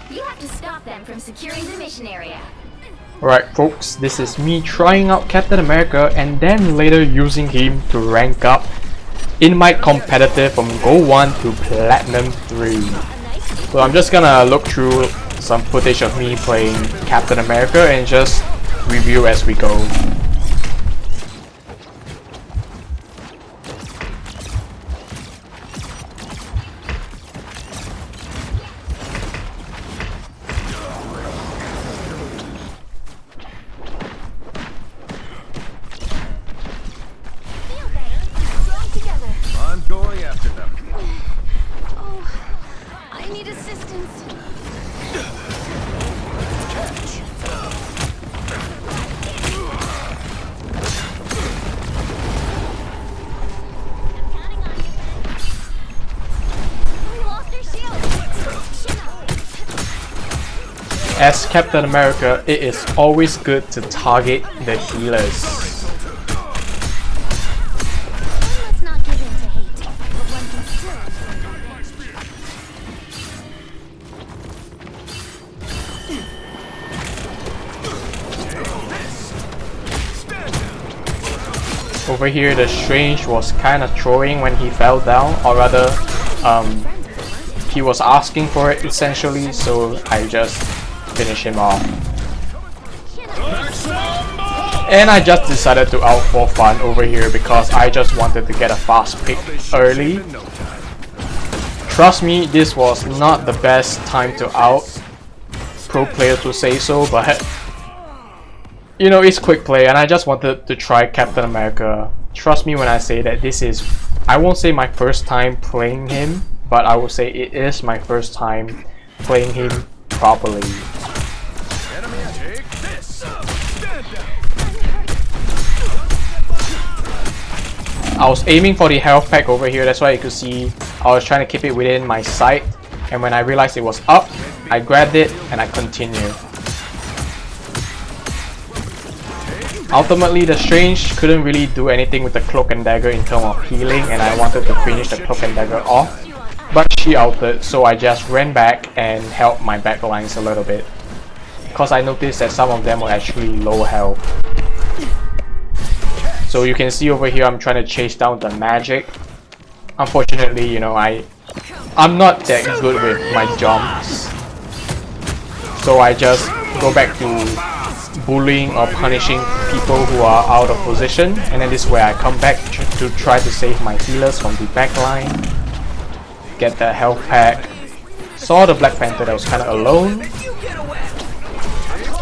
You have to stop them from securing the mission area. Alright folks, this is me trying out Captain America and then later using him to rank up in my competitive from Gold 1 to Platinum 3. So I'm just gonna look through some footage of me playing Captain America and just review as we go. I'm going after them. Oh, I need assistance. Catch. We lost our shield. As Captain America, it is always good to target the healers. Let's not give in to hate, but one can still. Over here, the Strange was kind of throwing when he fell down, or rather, he was asking for it essentially, so I just finished him off. And I just decided to out for fun over here because I just wanted to get a fast pick early. Trust me, this was not the best time to out. Pro player to say so, but you know, it's quick play and I just wanted to try Captain America. Trust me when I say that this is, I won't say my first time playing him, but I will say it is my first time playing him properly. Enemy, take this. Stand down. I was aiming for the health pack over here, that's why you could see I was trying to keep it within my sight, and when I realized it was up, I grabbed it and I continued. Ultimately, the Strange couldn't really do anything with the Cloak and Dagger in terms of healing, and I wanted to finish the Cloak and Dagger off, but she ulted, so I just ran back and helped my backlines a little bit, because I noticed that some of them were actually low health. So you can see over here I'm trying to chase down the magic. Unfortunately, you know, I'm not that good with my jumps, so I just go back to bullying or punishing people who are out of position, and then this is where I come back to try to save my healers from the backline, get the health pack. Saw the Black Panther that was kind of alone.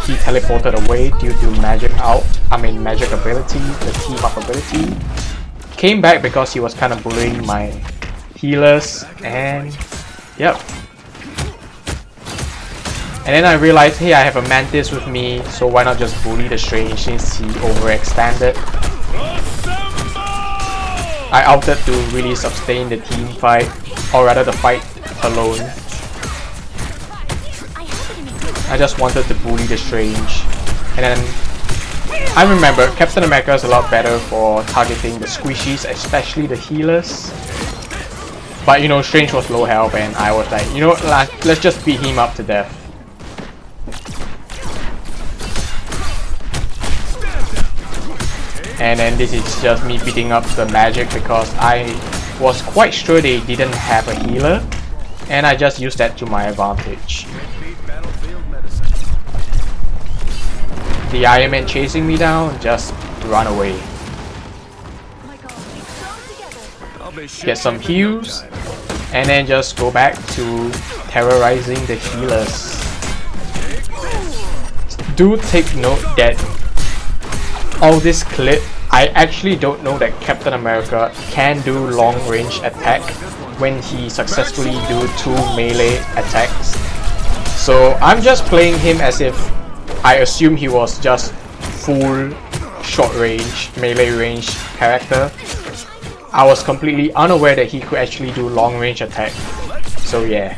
He teleported away due to magic ability, the team up ability. Came back because he was kind of bullying my healers, and yep. And then I realized, hey, I have a Mantis with me, so why not just bully the Strange since he overextended. I opted to really sustain the team fight, or rather the fight alone. I just wanted to bully the Strange. And then I remember Captain America is a lot better for targeting the squishies, especially the healers. But you know, Strange was low health and I was like, you know, let's just beat him up to death. And then this is just me beating up the magic because I was quite sure they didn't have a healer, and I just used that to my advantage. The Iron Man chasing me down, just run away. Get some heals, and then just go back to terrorizing the healers. Do take note that all this clip, I actually don't know that Captain America can do long range attack when he successfully do 2 melee attacks. So I'm just playing him as if I assume he was just full short range, melee range character. I was completely unaware that he could actually do long range attack. So yeah.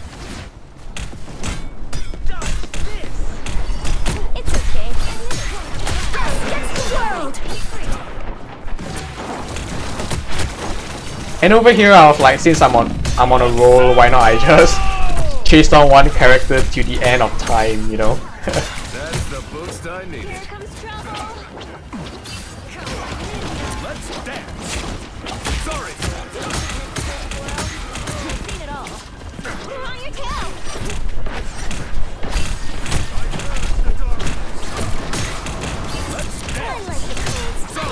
And over here I was like, since I'm on a roll, why not I just chase down one character to the end of time, you know. That's the boost I needed. Here comes trouble. Let's dance. Sorry. Seen it all. We're on your tail. I like the cold steel.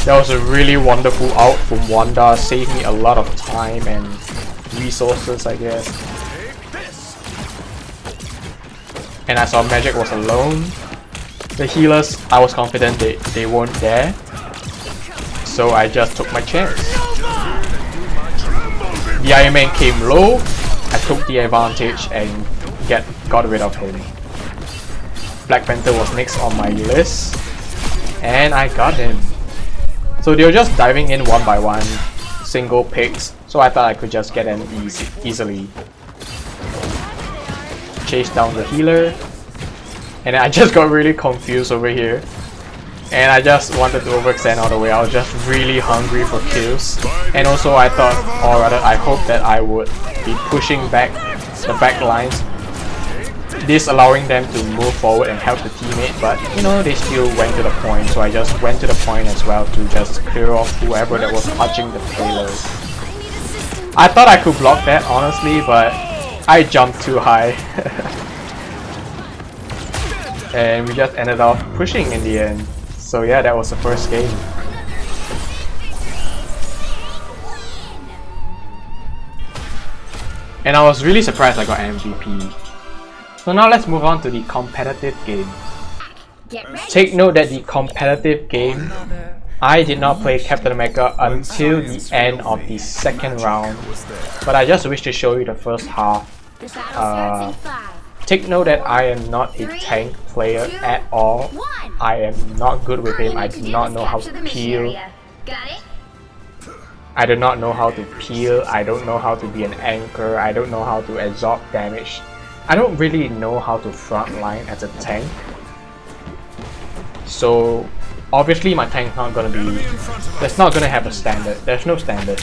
That was a really wonderful out from Wanda, saved me a lot of time and resources, I guess. Take this. And I saw Magic was alone. The healers, I was confident they weren't there, so I just took my chance. The Iron Man came low, I took the advantage and got rid of him. Black Panther was next on my list, and I got him. So they were just diving in one by one, single picks, so I thought I could just get them easily. Chase down the healer, and I just got really confused over here. And I just wanted to overextend all the way. I was just really hungry for kills. And also I thought, or rather I hoped that I would be pushing back the back lines, this allowing them to move forward and help the teammate, but you know, they still went to the point, so I just went to the point as well to just clear off whoever that was touching the payload. I need assistance. I thought I could block that honestly, but I jumped too high. And we just ended up pushing in the end. So yeah, that was the first game. And I was really surprised I got MVP. So now let's move on to the competitive game. Get ready. Take note that the competitive game, I did not play Captain America until the end of the second round, but I just wish to show you the first half. The battle starts in 5. Take note that I am not a tank player at all. I am not good with him. I do not know how to peel. Got it? I do not know how to peel. I don't know how to be an anchor. I don't know how to absorb damage. I don't really know how to frontline as a tank. So obviously my tank's not gonna be, that's not gonna have a standard. There's no standard.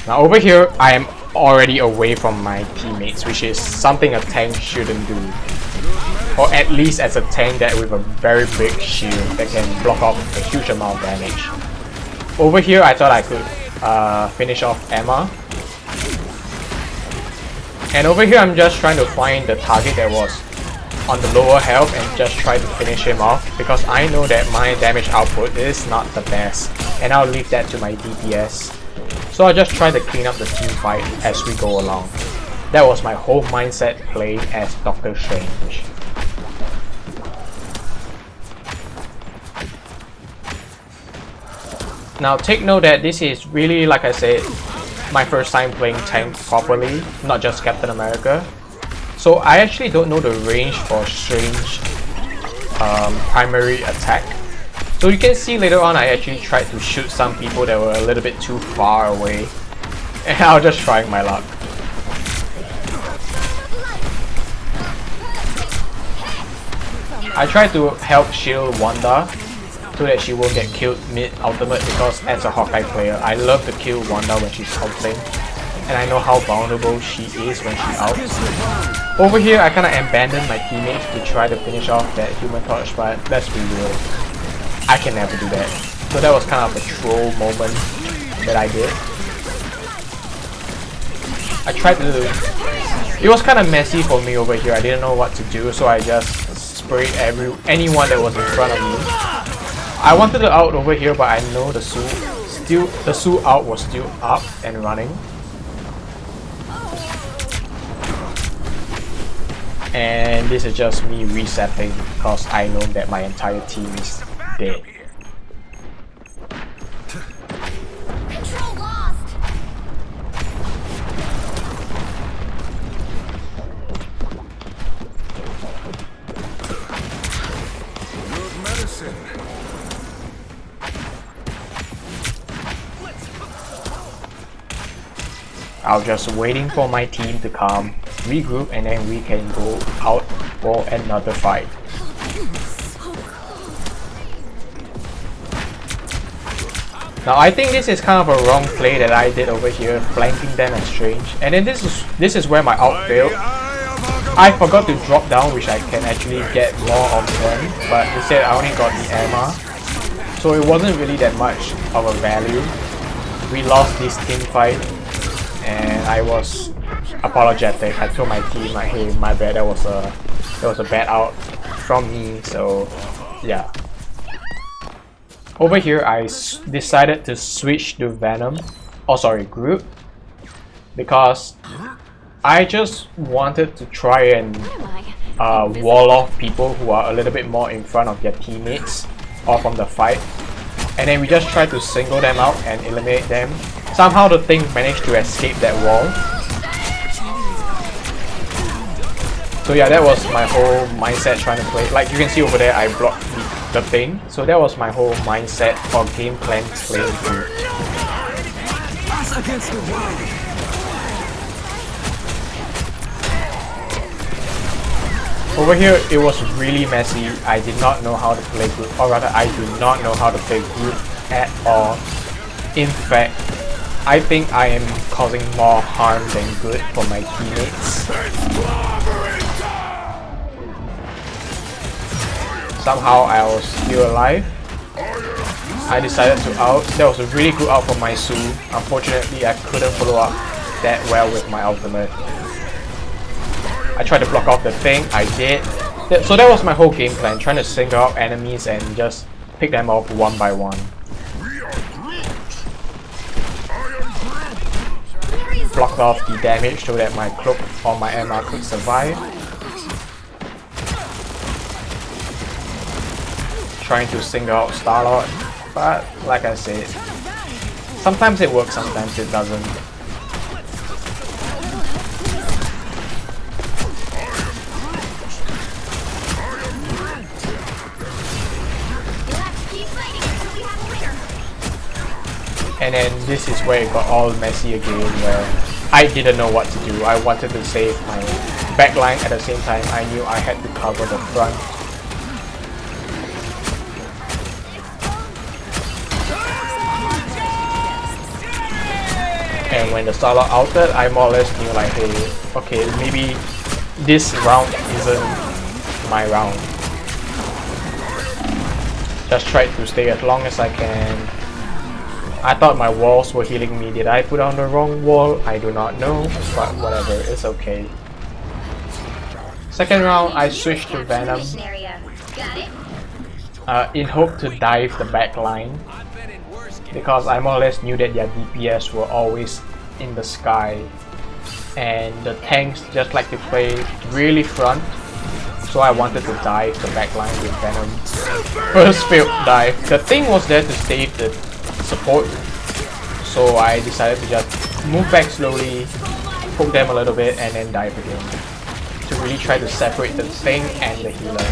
Now over here I am already away from my teammates, which is something a tank shouldn't do. Or at least as a tank that with a very big shield that can block off a huge amount of damage. Over here I thought I could finish off Emma. And over here I'm just trying to find the target that was on the lower health and just try to finish him off, because I know that my damage output is not the best and I'll leave that to my DPS. So I'll just try to clean up the team fight as we go along. That was my whole mindset playing as Doctor Strange. Now take note that this is really, like I said, my first time playing tank properly, not just Captain America. So I actually don't know the range for Strange primary attack. So you can see later on I actually tried to shoot some people that were a little bit too far away. And I was just trying my luck. I tried to help shield Wanda so that she won't get killed mid-ultimate, because as a Hawkeye player, I love to kill Wanda when she's ulting. And I know how vulnerable she is when she outs. Over here, I kinda abandoned my teammates to try to finish off that Human Torch, but let's be real, I can never do that. So that was kind of a troll moment that I did. I tried to... It was kind of messy for me over here, I didn't know what to do, so I just sprayed anyone that was in front of me. I wanted to out over here, but I know the Su out was still up and running. And this is just me resetting because I know that my entire team is dead. Control lost. Good medicine. I was just waiting for my team to come, regroup, and then we can go out for another fight. Now I think this is kind of a wrong play that I did over here, flanking them as strange. And then this is where my ult failed. I forgot to drop down, which I can actually get more of them, but instead I only got the Emma. So it wasn't really that much of a value. We lost this team fight, and I was apologetic. I told my team like, hey, my bad, that was a bad out from me. So yeah. Over here, I decided to switch to Venom, oh sorry, Groot, because I just wanted to try and wall off people who are a little bit more in front of their teammates or from the fight, and then we just try to single them out and eliminate them. Somehow the thing managed to escape that wall. So yeah, that was my whole mindset trying to play. Like you can see over there, I blocked the thing. So that was my whole mindset or game plan playing through. Over here, it was really messy. I did not know how to play Groot, or rather, I do not know how to play Groot at all. In fact, I think I am causing more harm than good for my teammates. Somehow I was still alive. I decided to ult. That was a really good ult for my Su. Unfortunately, I couldn't follow up that well with my ultimate. I tried to block off the thing, I did. So that was my whole game plan, trying to single out enemies and just pick them off one by one. Blocked off the damage so that my cloak or my Emma could survive. Trying to single out Star-Lord, but like I said, sometimes it works, sometimes it doesn't. And then this is where it got all messy again, where I didn't know what to do. I wanted to save my backline at the same time. I knew I had to cover the front. And when the Star-Lord ulted, I more or less knew like, hey, okay, maybe this round isn't my round. Just tried to stay as long as I can. I thought my walls were healing me. Did I put on the wrong wall? I do not know, but whatever, it's okay. Second round, I switched to Venom in hope to dive the back line, because I more or less knew that their DPS were always in the sky and the tanks just like to play really front, so I wanted to dive the back line with Venom. First failed dive. The thing was there to save the support, so I decided to just move back slowly, poke them a little bit, and then dive again to really try to separate the thing and the healer.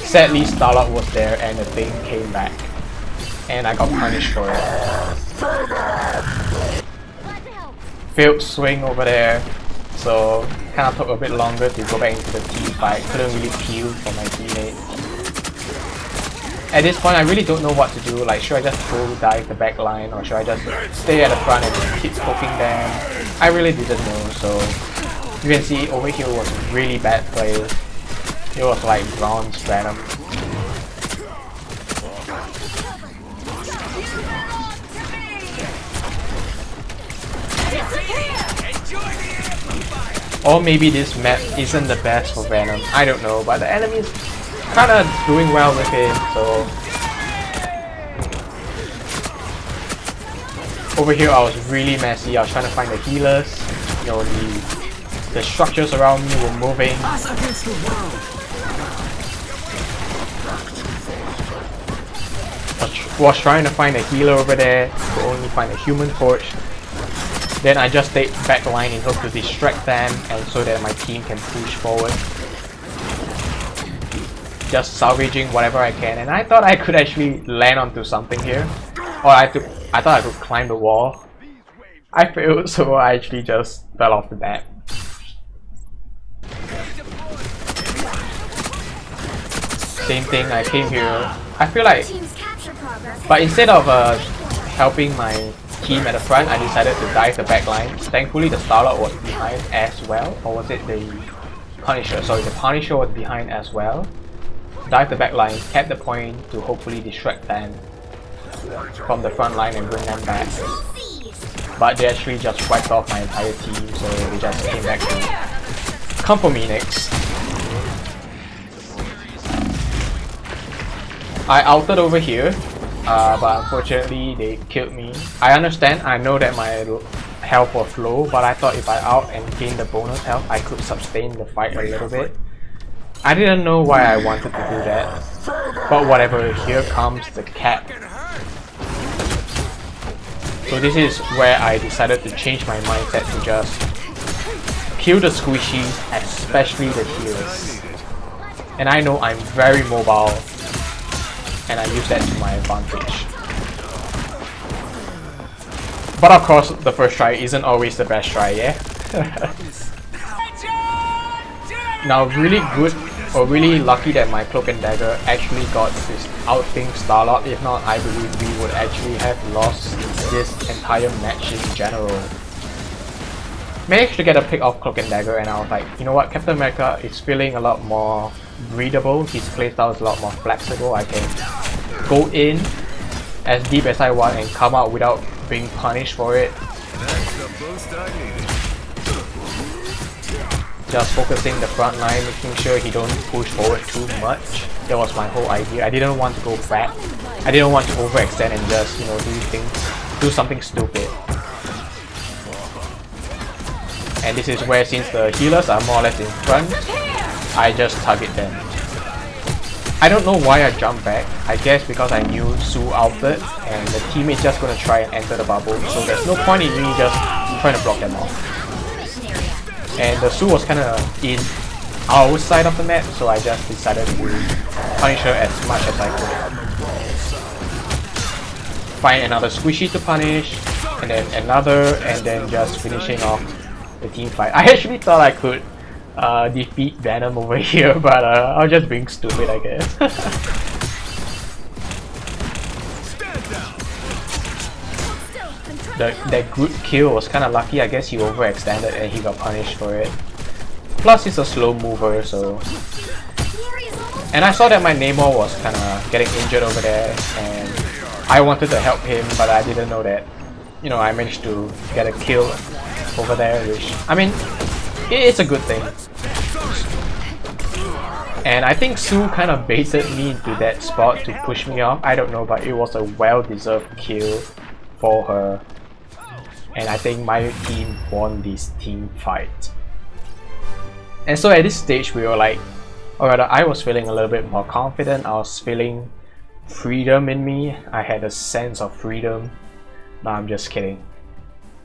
Sadly, Star-Lord was there and the thing came back, and I got punished for it. Failed swing over there, so kind of took a bit longer to go back into the team fight. Couldn't really peel for my teammate. At this point, I really don't know what to do. Like, should I just full dive the back line, or should I just stay at the front and keep poking them? I really didn't know. So you can see over here was a really bad play. It was like bronze Venom. Or maybe this map isn't the best for Venom. I don't know, but the enemies kinda doing well with it, so over here I was really messy. I was trying to find the healers. You know, the structures around me were moving. Was trying to find a healer over there, could only find a human torch. Then I just stayed back line in hope to distract them and so that my team can push forward. Just salvaging whatever I can, and I thought I could actually land onto something here. Or I thought I could climb the wall. I failed, so I actually just fell off the map. Same thing, I came here. I feel like, but instead of helping my team at the front, I decided to dive the back line. Thankfully the Starlord was behind as well, or was it the Punisher? Sorry, the Punisher was behind as well. Dive the back line, kept the point to hopefully distract them from the front line and bring them back. But they actually just wiped off my entire team, so they just came back to come for me next. I ulted over here, but unfortunately they killed me. I understand, I know that my health was low, but I thought if I out and gain the bonus health, I could sustain the fight a little bit. I didn't know why I wanted to do that, but whatever, here comes the cat. So this is where I decided to change my mindset to just kill the squishies, especially the healers. And I know I'm very mobile, and I use that to my advantage. But of course, the first try isn't always the best try, yeah? Now really good, or really lucky that my Cloak and Dagger actually got this outing Starlord. If not, I believe we would actually have lost this entire match in general. Managed to get a pick off Cloak and Dagger, and I was like, you know what, Captain America is feeling a lot more breathable. His playstyle is a lot more flexible. I can go in as deep as I want and come out without being punished for it. That's the boost I needed. Just focusing the front line, making sure he don't push forward too much. That was my whole idea. I didn't want to go back. I didn't want to overextend and just, you know, do something stupid. And this is where, since the healers are more or less in front, I just target them. I don't know why I jumped back. I guess because I knew Su outed and the teammate just gonna try and enter the bubble, so there's no point in me just trying to block them off. And the Su was kinda in our side of the map, so I just decided to punish her as much as I could. Find another squishy to punish, and then another, and then just finishing off the team fight. I actually thought I could defeat Venom over here, but I was just being stupid, I guess. That good kill was kind of lucky. I guess he overextended and he got punished for it. Plus he's a slow mover, so... And I saw that my Namor was kind of getting injured over there, and I wanted to help him, but I didn't know that, you know, I managed to get a kill over there, which, I mean, it's a good thing. And I think Su kind of baited me into that spot to push me off. I don't know, but it was a well-deserved kill for her. And I think my team won this team fight. And so at this stage we were like, or rather I was feeling a little bit more confident. I was feeling freedom in me. I had a sense of freedom. No, I'm just kidding.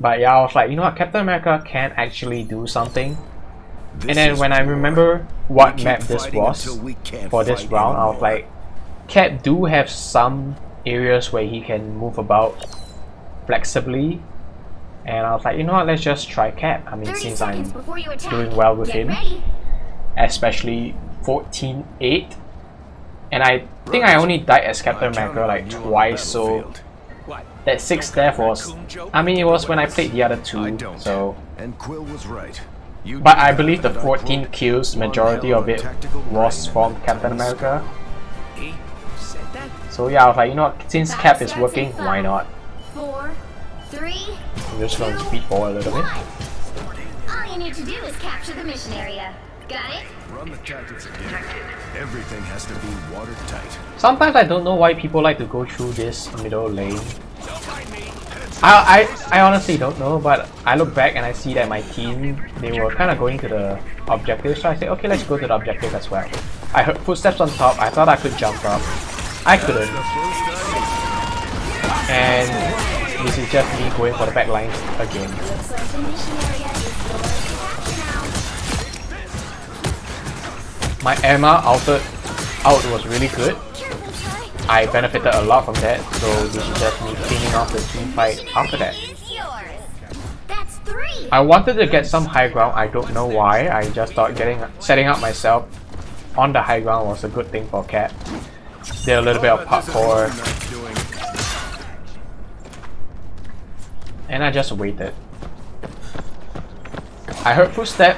But yeah, I was like, you know what, Captain America can actually do something. And then when I remember what map this was for this round, I was like, Cap do have some areas where he can move about flexibly. And I was like, you know what, let's just try Cap. I mean, since I'm doing well with him, especially 14-8. And I think I only died as Captain America like twice, so that 6 death was, I mean, it was when I played the other two, so. But I believe the 14 kills, majority of it was from Captain America. So yeah, I was like, you know what, since Cap is working, why not? 4, 3, I'm just going to speed forward a little bit. all you need to do is capture the mission area. Got it? Run the tactics again. Everything has to be watertight. Sometimes I don't know why people like to go through this middle lane. I honestly don't know, but I look back and I see that my team, they were kind of going to the objective, so I said, okay, let's go to the objective as well. I heard footsteps on top. I thought I could jump up. I couldn't. And this is just me going for the back line again. Looks like the mission area is My Emma out was really good. I benefited a lot from that, so this is just me cleaning off the team fight after that. That's 3. I wanted to get some high ground, I don't know why. I just thought setting up myself on the high ground was a good thing for Cap. Did a little bit of parkour. and I just waited. I heard footstep.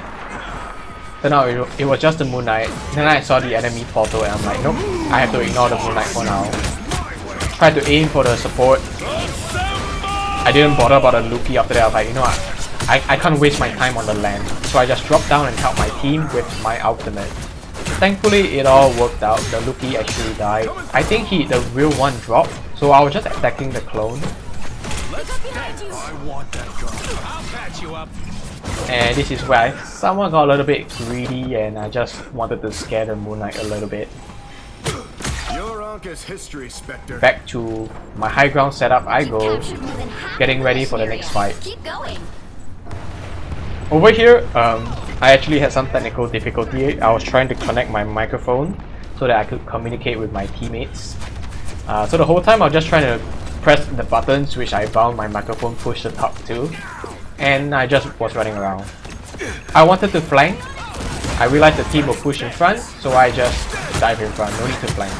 Then it was just the Moon Knight. Then I saw the enemy portal and I'm like, nope, I have to ignore the Moon Knight for now. Tried to aim for the support. I didn't bother about the Luki after that. I was like, you know what, I can't waste my time on the land. So I just dropped down and helped my team with my ultimate. Thankfully it all worked out. The Luki actually died. I think the real one dropped, so I was just attacking the clone. I want that gun. I'll patch you up. And this is where I somewhat got a little bit greedy and I just wanted to scare the Moon Knight a little bit. Your Anka's history, Spectre. Back to my high ground setup I go, Captured more than half getting the ready for the mission next area. fight. Keep going. Over here, I actually had some technical difficulty. I was trying to connect my microphone so that I could communicate with my teammates. So the whole time I was just trying to press the buttons which I found my microphone pushed the top to, and I just was running around. I wanted to flank. I realized the team will push in front, so I just dive in front, no need to flank.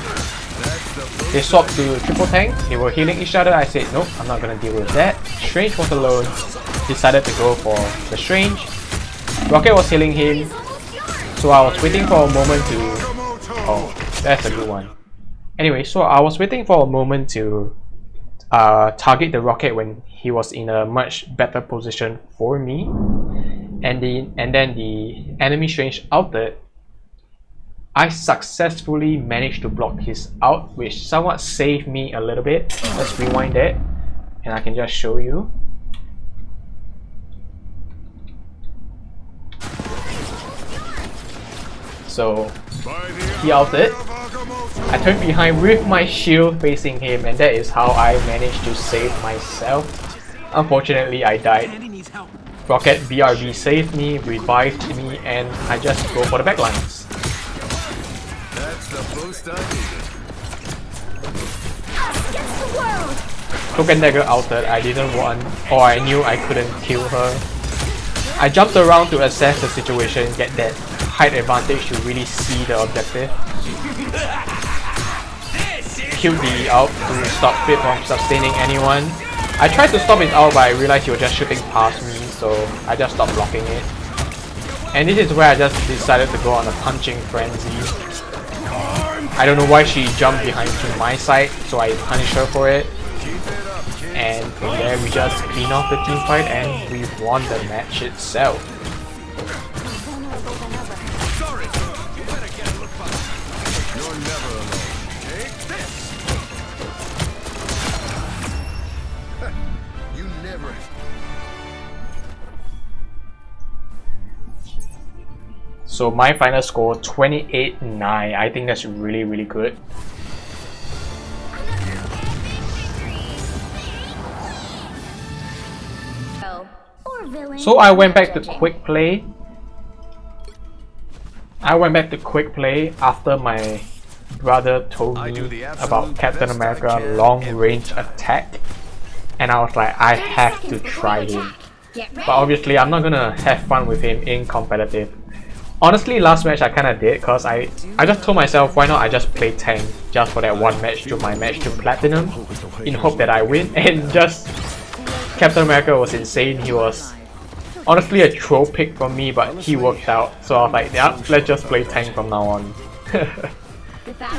They swapped to triple tank, they were healing each other. I said nope, I'm not gonna deal with that. Strange was alone, decided to go for the Strange. Rocket was healing him, so I was waiting for a moment to... Oh, that's a good one. Anyway, so I was waiting for a moment to target the Rocket when he was in a much better position for me. And then the enemy Strange ulted. I successfully managed to block his ult, which somewhat saved me a little bit. Let's rewind that, and I can just show you. So he ulted. I turned behind with my shield facing him, and that is how I managed to save myself. Unfortunately, I died. Rocket BRB saved me, revived me, and I just go for the backlines. That's the boost I needed. Us against the world. Cloak and Dagger ulted. I didn't want, or I knew I couldn't kill her. I jumped around to assess the situation, get that height advantage to really see the objective. Killed the ult to stop Fit from sustaining anyone. I tried to stop his ult, but I realized he was just shooting past me, so I just stopped blocking it. And this is where I just decided to go on a punching frenzy. I don't know why she jumped behind to my side, so I punished her for it. And from there we just clean off the team fight and we won the match itself. Sorry, you better get a look behind. You're never alone. Take this. You never. So my final score 28-9. I think that's really good. So I went back to quick play. After my brother told me about Captain America long range attack, and I was like, I have to try him. But obviously I'm not gonna have fun with him in competitive. Honestly, last match I kinda did, cause I just told myself, why not I just play tank just for that one match to my match to Platinum, in hope that I win. And just Captain America was insane. He was honestly a troll pick from me, but he worked out. So I was like, yeah, let's just play tank from now on.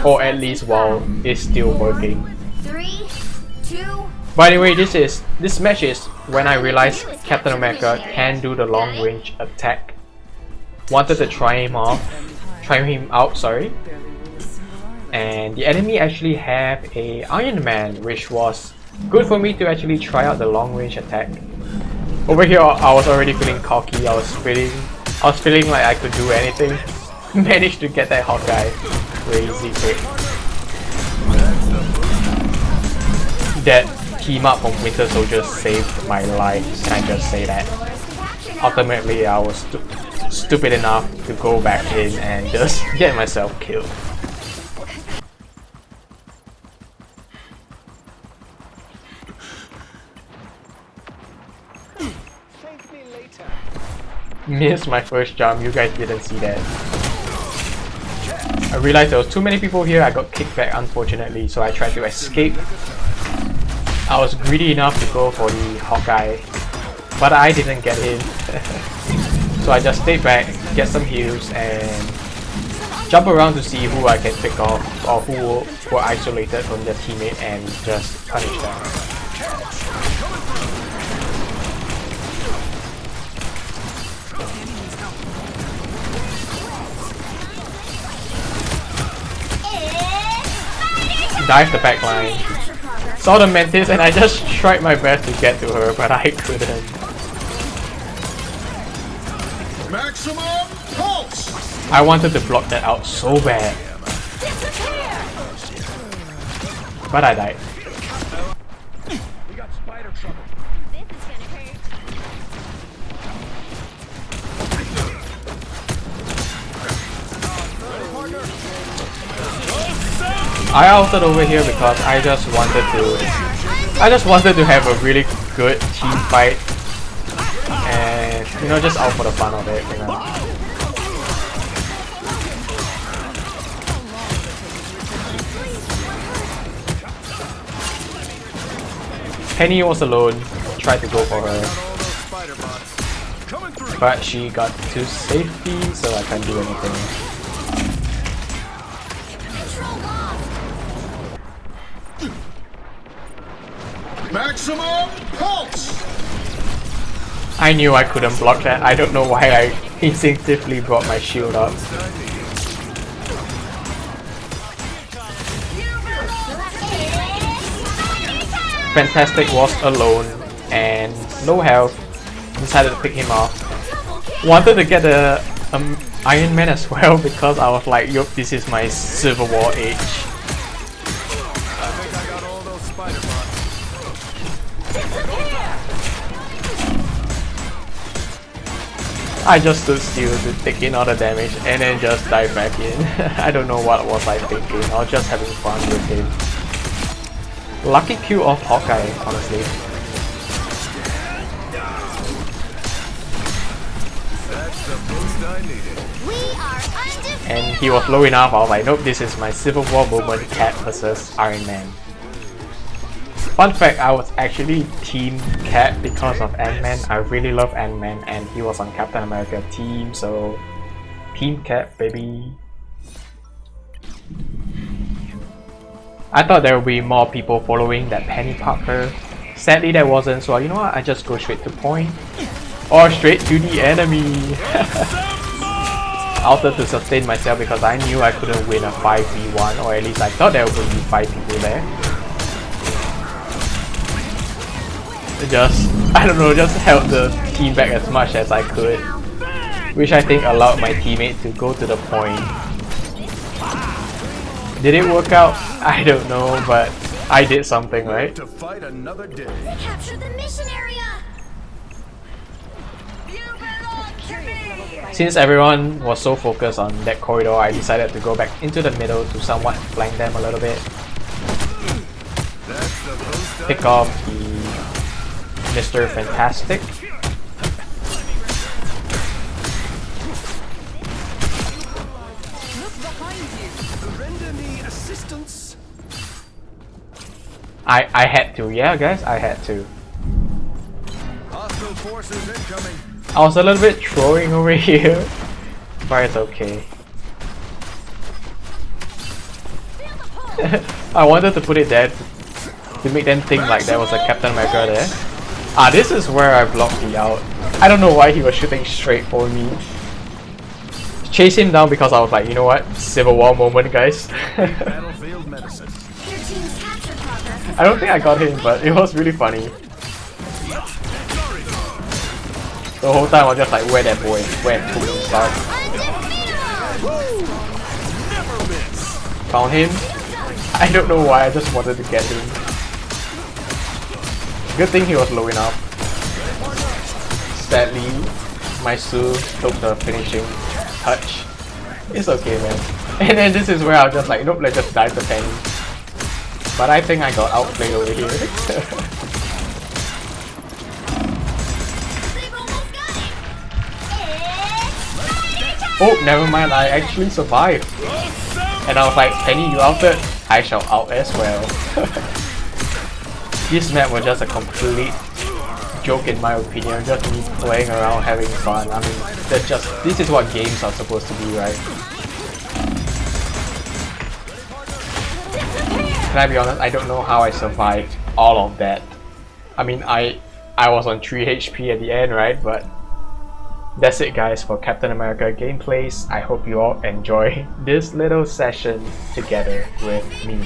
Or at least while it's still working. 3, 2. But anyway, this match is when I realized Captain America can do the long range attack. Wanted to try him out, and the enemy actually have a Iron Man, which was good for me to actually try out the long range attack. Over here I was already feeling cocky. I was feeling like I could do anything. Managed to get that Hawkeye. Crazy quick. That team up from Winter Soldier saved my life, can I just say that. Ultimately I was stupid enough to go back in and just get myself killed. Missed my first jump, you guys didn't see that. I realized there was too many people here. I got kicked back unfortunately, so I tried to escape. I was greedy enough to go for the Hawkeye, but I didn't get in. So I just stayed back, get some heals, and jump around to see who I can pick off or who were isolated from their teammate and just punish them. Dive the backline. Saw the Mantis and I just tried my best to get to her, but I couldn't. Maximum pulse. I wanted to block that out so bad, but I died. We got spider trouble. This is gonna hurt. I ulted over here because I just wanted to have a really good team fight, and you know, just out for the fun of it, you know. Penny was alone, tried to go for her, All those spider bots coming through. but she got to safety, so I can't do anything. Maximum pulse. I knew I couldn't block that. I don't know why I instinctively brought my shield up. Fantastic was alone and low health. Decided to pick him off. Wanted to get the Iron Man as well because I was like, yup, this is my Civil War age. I think I got all those spider bots. I just stood still to take in all the damage and then just dive back in. I don't know what was I thinking. I was just having fun with him. Lucky kill off Hawkeye, honestly. That's the boost I needed. We are undefeated. And he was low enough, I was like, nope, this is my Civil War moment, Cap versus Iron Man. Fun fact, I was actually Team Cap because of Ant-Man. I really love Ant-Man and he was on Captain America team, so Team Cap, baby. I thought there would be more people following that Penny Parker. Sadly there wasn't, so you know what, I just go straight to point. Or straight to the enemy. I altered to sustain myself because I knew I couldn't win a 5v1, or at least I thought there would be 5 people there. Just, I don't know, just held the team back as much as I could, which I think allowed my teammate to go to the point. Did it work out? I don't know, but I did something, right? To fight another day. Capture the mission area. You belong to me. Since everyone was so focused on that corridor, I decided to go back into the middle to somewhat flank them a little bit. That's the boost I Pick off the Mr. Fantastic. Render me assistance. I had to, yeah guys, I had to. Hostile forces incoming. I was a little bit throwing over here, but it's okay. I wanted to put it there to make them think like there was a Captain America there. Ah, this is where I blocked the out. I don't know why he was shooting straight for me. Chase him down because I was like, you know what, Civil War moment, guys. Battlefield medicine. Your team's capture progress. I don't think I got him, but it was really funny. The whole time I was just like, where that boy? Where Tony Stark? Never miss. Found him. I don't know why, I just wanted to get him. Good thing he was low enough. Sadly, my Su took the finishing touch. It's okay, man. And then this is where I was just like, nope, let's just dive the Penny. But I think I got outplayed over here. They've almost got it. It's Oh, never mind, I actually survived. And I was like, Penny, you outed? I shall out as well. This map was just a complete joke in my opinion, just me playing around having fun. I mean, this is what games are supposed to be, right? Can I be honest, I don't know how I survived all of that. I mean, I was on 3 HP at the end, right? But that's it guys for Captain America gameplays. I hope you all enjoy this little session together with me.